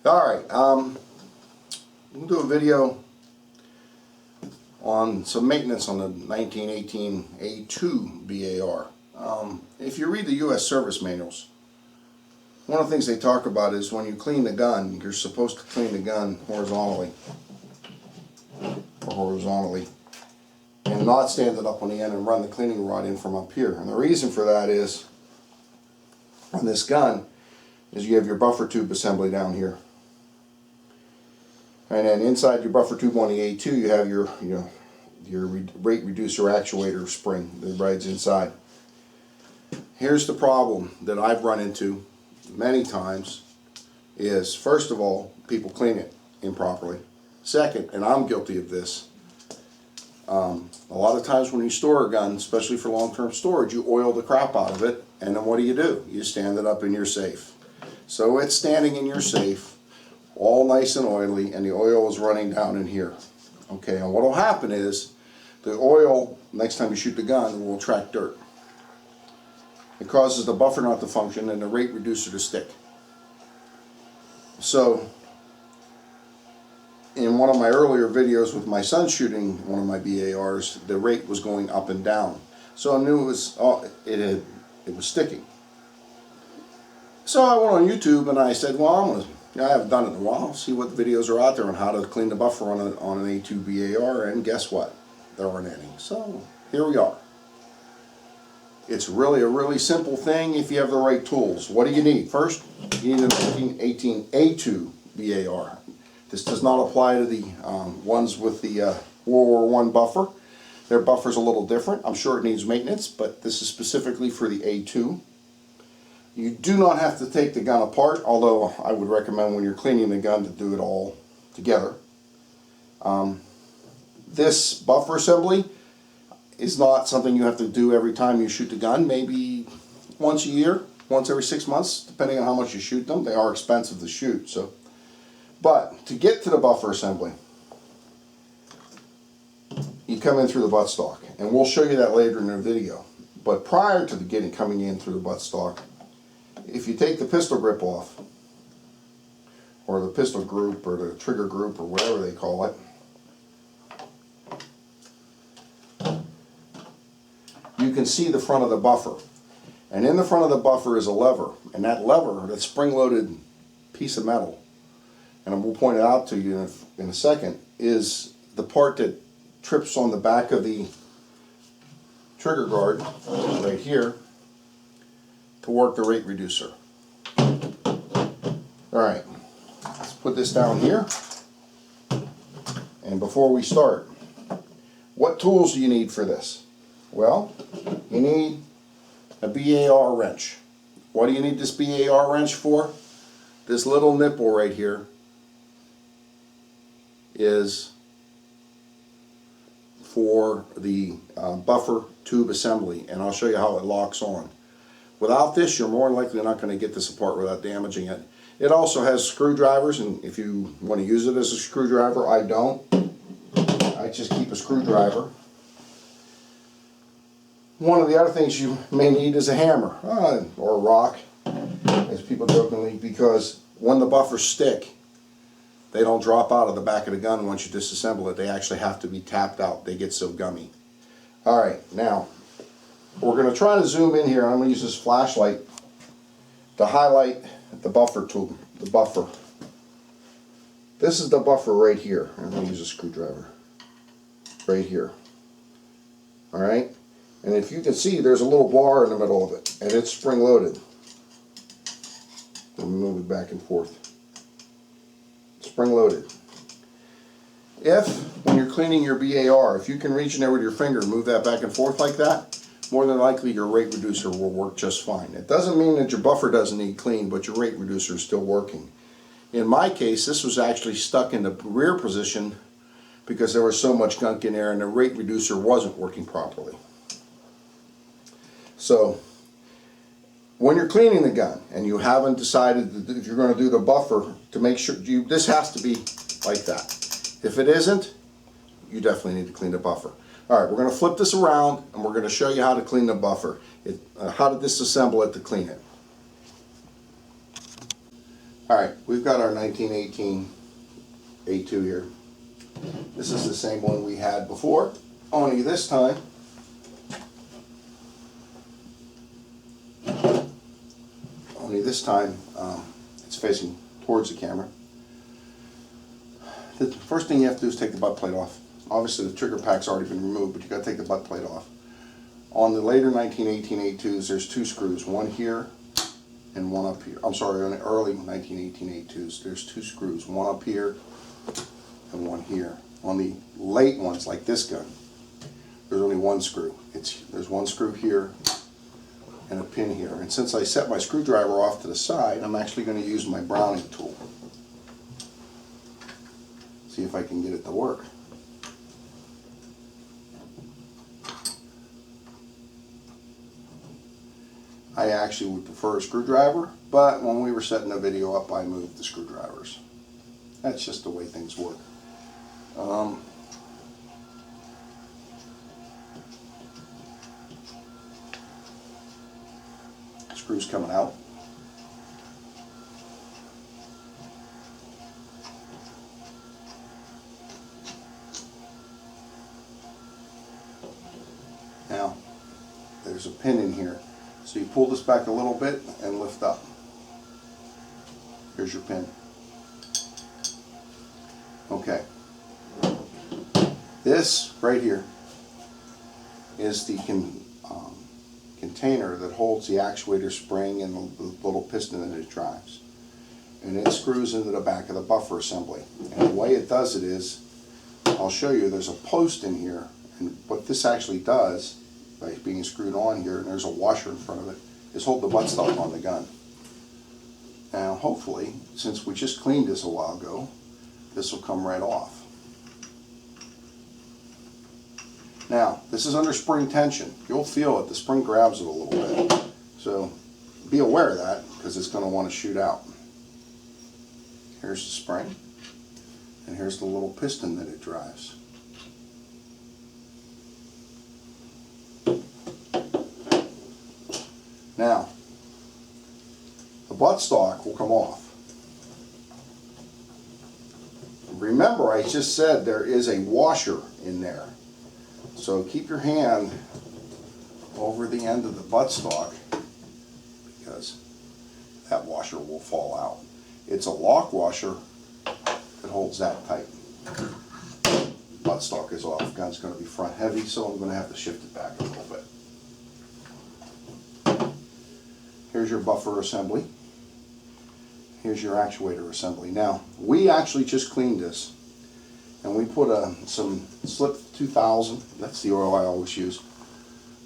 Alright, we'll do a video on some maintenance on the 1918 A2 b.a.r. If you read the U.S. service manuals, one of the things they talk about is when you clean the gun, you're supposed to clean the gun horizontally, and not stand it up on the end and run the cleaning rod in from up here. And the reason for that is, on this gun, is you have your buffer tube assembly down here. And then inside your buffer tube on the A2, you have your rate reducer actuator spring that rides inside. Here's the problem that I've run into many times is, first of all, people clean it improperly. Second, and I'm guilty of this, a lot of times when you store a gun, especially for long-term storage, you oil the crap out of it, and then what do? You stand it up in your safe. So it's standing in your safe, all nice and oily, and the oil is running down in here. Okay, and what will happen is the oil, next time you shoot the gun, will attract dirt. It causes the buffer not to function and the rate reducer to stick. So, in one of my earlier videos with my son shooting one of my b.a.r.s, the rate was going up and down. So I knew it was sticking. So I went on YouTube and I said, well, I haven't done it in a while, see what videos are out there on how to clean the buffer on an A2 b.a.r, and guess what? There aren't any. So here we are. It's really a really simple thing if you have the right tools. What do you need? First, you need a 1918 A2 b.a.r. This does not apply to the ones with the World War I buffer. Their buffer's a little different. I'm sure it needs maintenance, but this is specifically for the A2. You do not have to take the gun apart, although I would recommend when you're cleaning the gun to do it all together. This buffer assembly is not something you have to do every time you shoot the gun. Maybe once a year, once every 6 months, depending on how much you shoot them. They are expensive to shoot. But to get to the buffer assembly, you come in through the buttstock, and we'll show you that later in the video. But prior to coming in through the buttstock, if you take the pistol grip off, or the pistol group, or the trigger group, or whatever they call it, you can see the front of the buffer. And in the front of the buffer is a lever, and that lever, that spring-loaded piece of metal, and we'll point it out to you in a second, is the part that trips on the back of the trigger guard, right here, to work the rate reducer. Alright, let's put this down here. And before we start, what tools do you need for this? Well, you need a b.a.r wrench. What do you need this b.a.r wrench for? This little nipple right here is for the buffer tube assembly, and I'll show you how it locks on. Without this, you're more likely not going to get this apart without damaging it. It also has screwdrivers, and if you want to use it as a screwdriver, I don't. I just keep a screwdriver. One of the other things you may need is a hammer, or a rock, as people jokingly, because when the buffers stick, they don't drop out of the back of the gun once you disassemble it. They actually have to be tapped out. They get so gummy. Alright, now, we're going to try to zoom in here. I'm going to use this flashlight to highlight the buffer tool, the buffer. This is the buffer right here. I'm going to use a screwdriver. Right here. Alright? And if you can see, there's a little bar in the middle of it, and it's spring-loaded. Let me move it back and forth. Spring-loaded. If, when you're cleaning your b.a.r, if you can reach in there with your finger and move that back and forth like that, more than likely your rate reducer will work just fine. It doesn't mean that your buffer doesn't need clean, but your rate reducer is still working. In my case, this was actually stuck in the rear position because there was so much gunk in there and the rate reducer wasn't working properly. So, when you're cleaning the gun and you haven't decided that if you're going to do the buffer, to make sure this has to be like that. If it isn't, you definitely need to clean the buffer. Alright, we're going to flip this around and we're going to show you how to clean the buffer, how to disassemble it to clean it. Alright, we've got our 1918 A2 here. This is the same one we had before, only this time it's facing towards the camera. The first thing you have to do is take the butt plate off. Obviously the trigger pack's already been removed, but you got to take the butt plate off. On the later 1918 A2s, there's two screws, one here and one up here. I'm sorry, on the early 1918 A2s, there's two screws, one up here and one here. On the late ones, like this gun, there's only one screw. There's one screw here and a pin here. And since I set my screwdriver off to the side, I'm actually going to use my Browning tool. See if I can get it to work. I actually would prefer a screwdriver, but when we were setting the video up, I moved the screwdrivers. That's just the way things work. Screws coming out. Now, there's a pin in here. So you pull this back a little bit and lift up. Here's your pin. Okay. This right here is the container that holds the actuator spring and the little piston that it drives. And it screws into the back of the buffer assembly. And the way it does it is, I'll show you, there's a post in here, and what this actually does, by being screwed on here, and there's a washer in front of it, is hold the buttstock on the gun. Now hopefully, since we just cleaned this a while ago, this will come right off. Now, this is under spring tension. You'll feel it, the spring grabs it a little bit. So be aware of that, because it's going to want to shoot out. Here's the spring, and here's the little piston that it drives. Now, the buttstock will come off. Remember, I just said there is a washer in there. So keep your hand over the end of the buttstock, because that washer will fall out. It's a lock washer that holds that tight. Buttstock is off. Gun's going to be front heavy, so I'm going to have to shift it back a little bit. Here's your buffer assembly. Here's your actuator assembly. Now, we actually just cleaned this, and we put some Slip 2000, that's the oil I always use,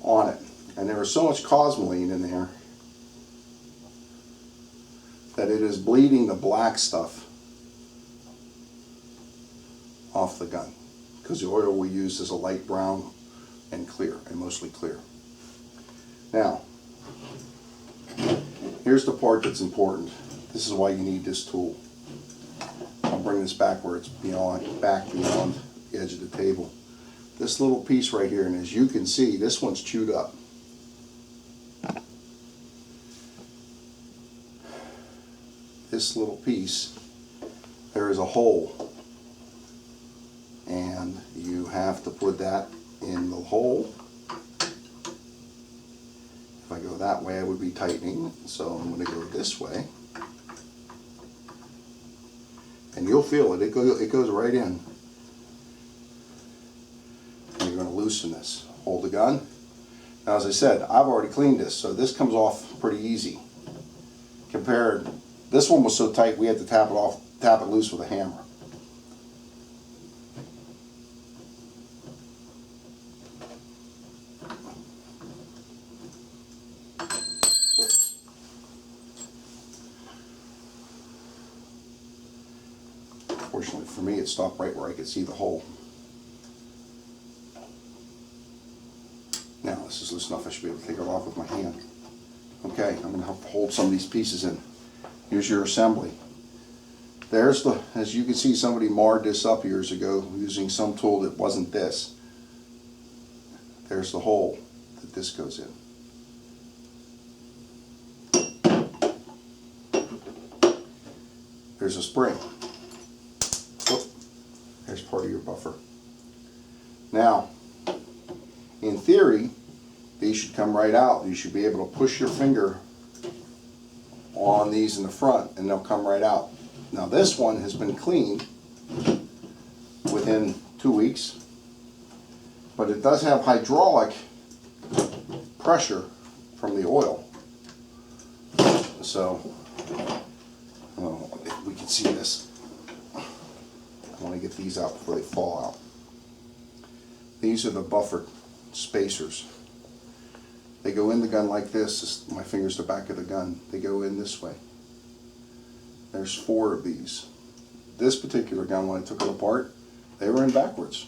on it. And there was so much cosmoline in there that it is bleeding the black stuff off the gun, because the oil we use is a light brown and clear, and mostly clear. Now, here's the part that's important. This is why you need this tool. I'll bring this back where it's beyond the edge of the table. This little piece right here, and as you can see, this one's chewed up. This little piece, there is a hole, and you have to put that in the hole. If I go that way, I would be tightening, so I'm going to go this way. And you'll feel it. It goes right in. And you're going to loosen this. Hold the gun. Now, as I said, I've already cleaned this, so this comes off pretty easy. Compared, this one was so tight we had to tap it loose with a hammer. Fortunately for me, it stopped right where I could see the hole. Now, this is loose enough I should be able to take it off with my hand. Okay, I'm going to have to hold some of these pieces in. Here's your assembly. There's the, as you can see, somebody marred this up years ago using some tool that wasn't this. There's the hole that this goes in. there's a spring. Oh, there's part of your buffer. Now, in theory, these should come right out. You should be able to push your finger on these in the front and they'll come right out. Now this one has been cleaned within 2 weeks, but it does have hydraulic pressure from the oil. So, if we can see this. I want to get these out before they fall out. These are the buffer spacers. They go in the gun like this. My finger's the back of the gun. They go in this way. There's 4 of these. This particular gun, when I took it apart, they were in backwards.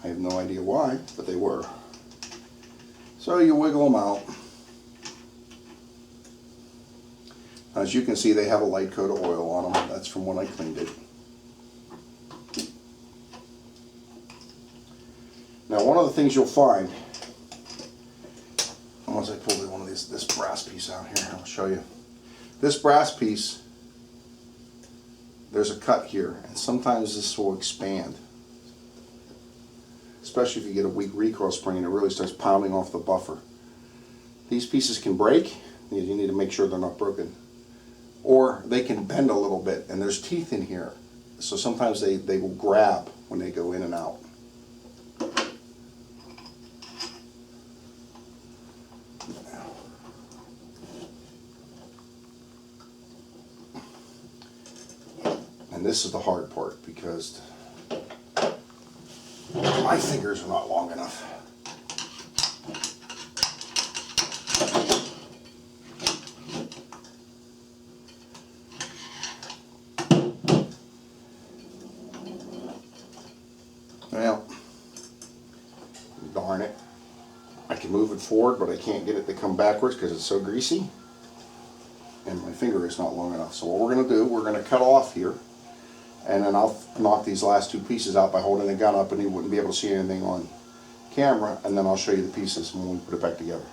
I have no idea why, but they were. So you wiggle them out. As you can see, they have a light coat of oil on them. That's from when I cleaned it. Now, one of the things you'll find, once I pull one of this brass piece out here, I'll show you. This brass piece, there's a cut here, and sometimes this will expand. Especially if you get a weak recoil spring and it really starts pounding off the buffer. These pieces can break. You need to make sure they're not broken. Or they can bend a little bit, and there's teeth in here. So sometimes they will grab when they go in and out. And this is the hard part because my fingers are not long enough. Well, darn it. I can move it forward, but I can't get it to come backwards because it's so greasy. And my finger is not long enough. So what we're going to do, we're going to cut off here. And then I'll knock these last 2 pieces out by holding the gun up, and you wouldn't be able to see anything on camera. And then I'll show you the pieces when we put it back together.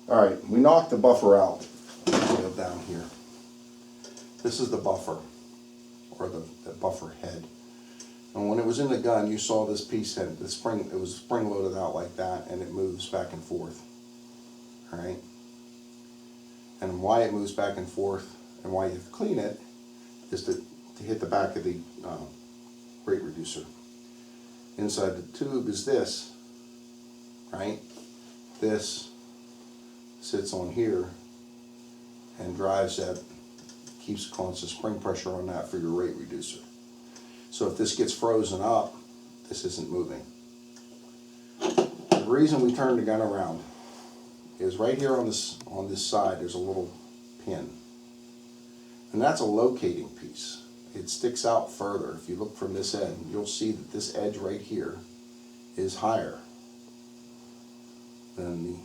Alright, we knocked the buffer out. Go down here. This is the buffer, or the buffer head. And when it was in the gun, you saw this piece had the spring. It was spring loaded out like that, and it moves back and forth. Alright? And why it moves back and forth, and why you clean it, is to hit the back of the rate reducer. Inside the tube is this, right? This sits on here and drives that, keeps constant spring pressure on that for your rate reducer. So if this gets frozen up, this isn't moving. The reason we turn the gun around is right here on this side there's a little pin. And that's a locating piece. It sticks out further. If you look from this end, you'll see that this edge right here is higher than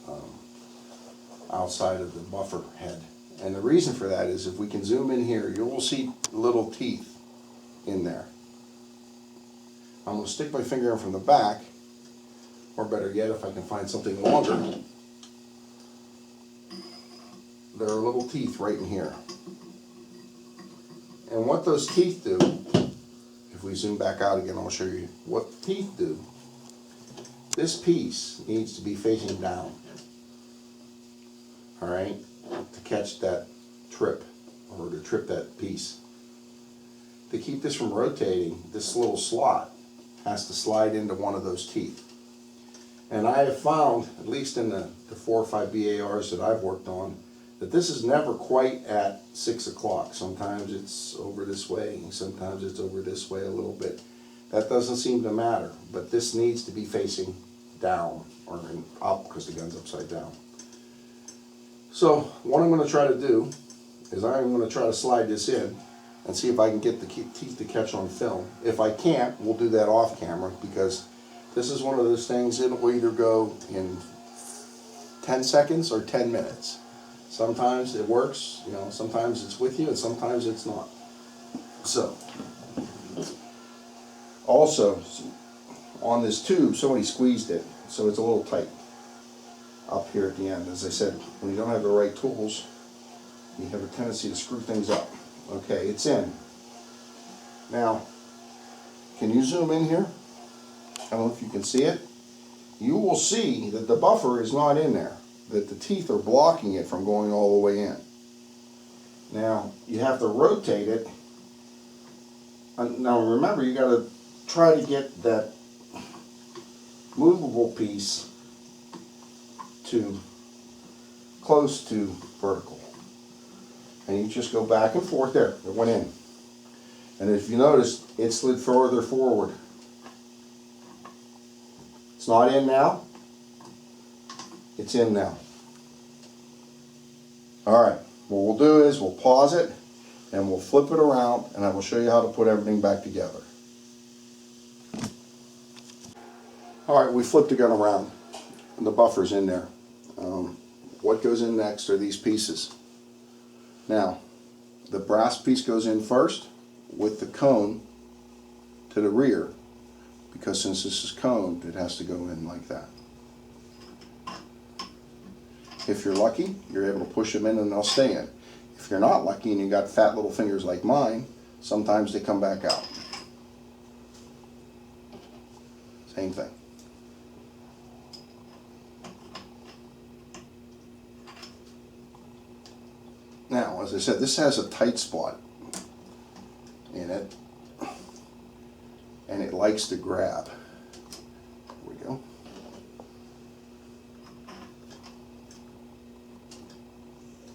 the outside of the buffer head. And the reason for that is if we can zoom in here, you will see little teeth in there. I'm going to stick my finger in from the back, or better yet, if I can find something longer, there are little teeth right in here. And what those teeth do, if we zoom back out again, I'll show you what teeth do. This piece needs to be facing down, all right, to catch that trip, or to trip that piece. To keep this from rotating, this little slot has to slide into one of those teeth. And I have found, at least in the 4 or 5 b.a.r.s that I've worked on, that this is never quite at 6 o'clock. Sometimes it's over this way, and sometimes it's over this way a little bit. That doesn't seem to matter, but this needs to be facing down, or up, because the gun's upside down. So what I'm going to try to do is I'm going to try to slide this in and see if I can get the teeth to catch on film. If I can't, we'll do that off camera, because this is one of those things, it'll either go in 10 seconds or 10 minutes. Sometimes it works, you know, sometimes it's with you and sometimes it's not. So, also, on this tube, somebody squeezed it, so it's a little tight up here at the end. As I said, when you don't have the right tools, You have a tendency to screw things up. Okay, it's in. Now, can you zoom in here? I don't know if you can see it. You will see that the buffer is not in there, that the teeth are blocking it from going all the way in. Now, you have to rotate it. Now remember, you got to try to get that movable piece to close to vertical. And you just go back and forth there. It went in. And if you notice, it slid further forward. It's not in now. It's in now. Alright, what we'll do is we'll pause it and we'll flip it around and I will show you how to put everything back together. Alright, we flipped the gun around and the buffer's in there. What goes in next are these pieces. Now, the brass piece goes in first with the cone to the rear, because since this is coned, it has to go in like that. If you're lucky, you're able to push them in and they'll stay in. If you're not lucky and you got fat little fingers like mine, sometimes they come back out. Same thing. Now, as I said, this has a tight spot in it, and it likes to grab. There we go.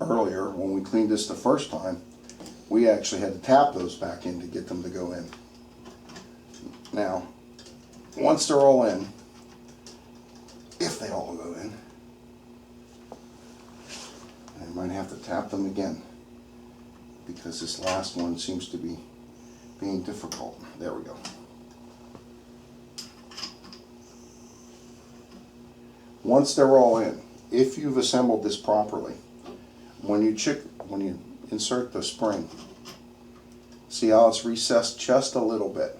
Earlier, when we cleaned this the first time, we actually had to tap those back in to get them to go in. Now, once they're all in, if they all go in, I might have to tap them again because this last one seems to be being difficult. There we go. Once they're all in, if you've assembled this properly, when you insert the spring, see how it's recessed just a little bit?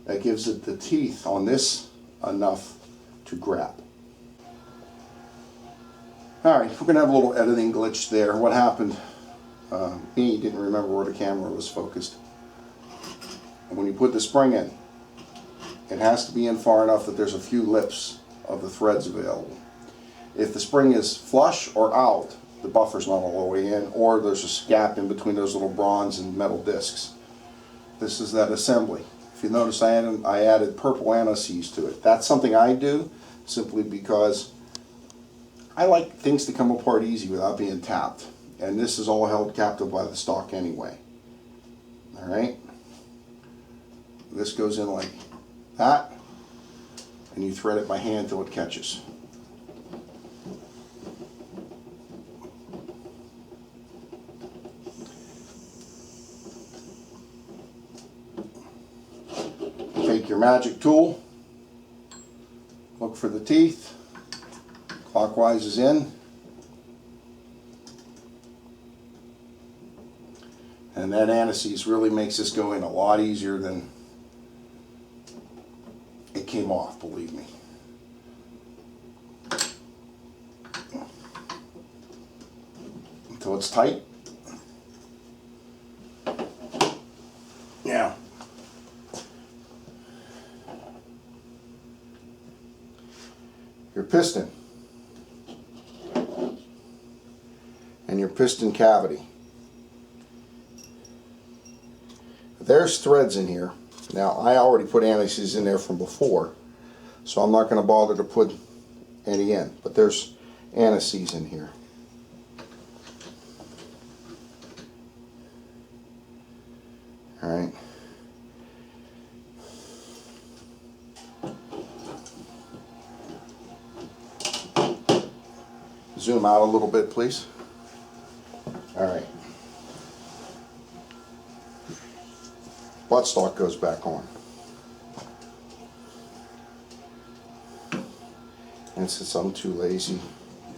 That gives it the teeth on this enough to grab. Alright, we're going to have a little editing glitch there. What happened? Me didn't remember where the camera was focused. And when you put the spring in, it has to be in far enough that there's a few lips of the threads available. If the spring is flush or out, the buffer's not all the way in, or there's a gap in between those little bronze and metal discs. This is that assembly. If you notice, I added purple antices to it. That's something I do simply because I like things to come apart easy without being tapped. And this is all held captive by the stock anyway. Alright? This goes in like that, and you thread it by hand till it catches. Take your magic tool, look for the teeth, clockwise is in, and that antices really makes this go in a lot easier than it came off, believe me. Until it's tight. Now, your piston and your piston cavity. There's threads in here. Now, I already put antices in there from before, so I'm not going to bother to put any in, but there's antices in here. Alright. Zoom out a little bit, please. Alright. Buttstock goes back on. And since I'm too lazy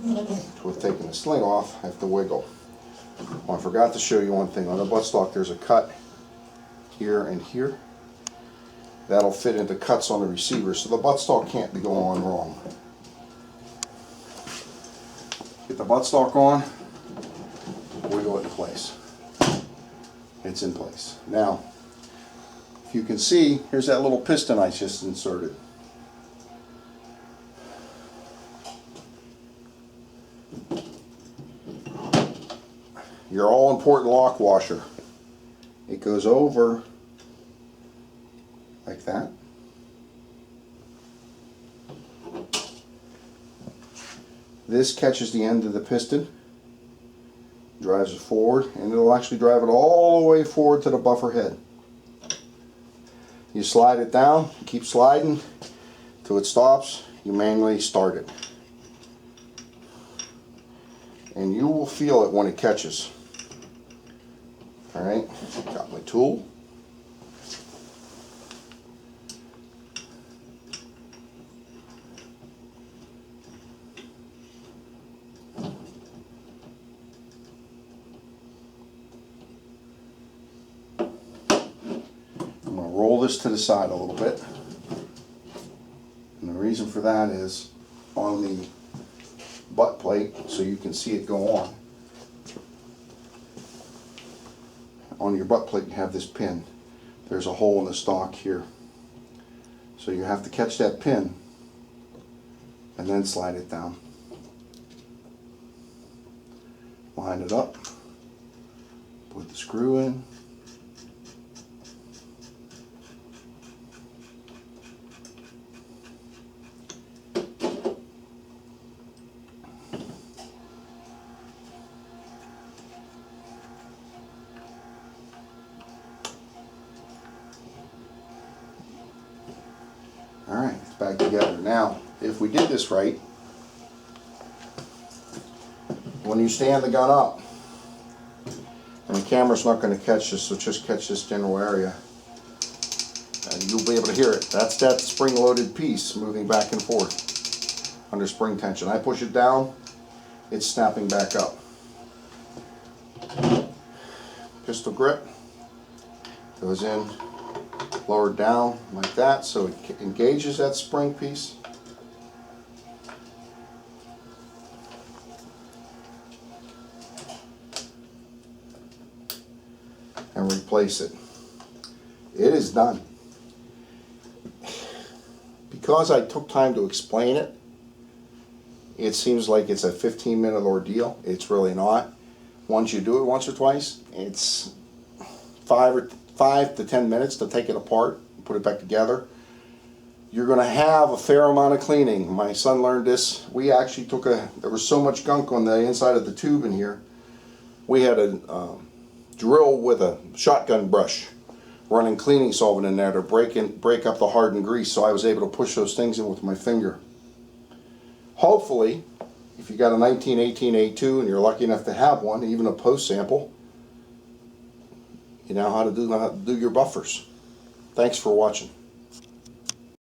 to have taken the sling off, I have to wiggle. Oh, I forgot to show you one thing. On the buttstock there's a cut here and here. That'll fit into cuts on the receiver, so the buttstock can't be going on wrong. Get the buttstock on. place. It's in place. Now, if you can see, here's that little piston I just inserted. Your all-important lock washer. It goes over like that. This catches the end of the piston, drives it forward, and it'll actually drive it all the way forward to the buffer head. You slide it down, keep sliding till it stops. You manually start it. And you will feel it when it catches. Alright, got my tool. I'm going to roll this to the side a little bit. And the reason for that is on the butt plate, so you can see it go on. On your butt plate you have this pin. There's a hole in the stock here. So you have to catch that pin and then slide it down. Line it up. Put the screw in. Alright, it's back together. Now, if we did this right, when you stand the gun up, and the camera's not going to catch this, so just catch this general area, and you'll be able to hear it. That's that spring-loaded piece moving back and forth under spring tension. I push it down, it's snapping back up. Pistol grip goes in, lowered down like that, so it engages that spring piece. And replace it. It is done. Because I took time to explain it, it seems like it's a 15-minute ordeal. It's really not. Once you do it once or twice, it's 5 to 10 minutes to take it apart and put it back together. You're going to have a fair amount of cleaning. My son learned this. We actually took there was so much gunk on the inside of the tube in here. We had a drill with a shotgun brush running cleaning solvent in there to break up the hardened grease, so I was able to push those things in with my finger. Hopefully, if you got a 1918 A2 and you're lucky enough to have one, even a post sample, you know how to do your buffers. Thanks for watching.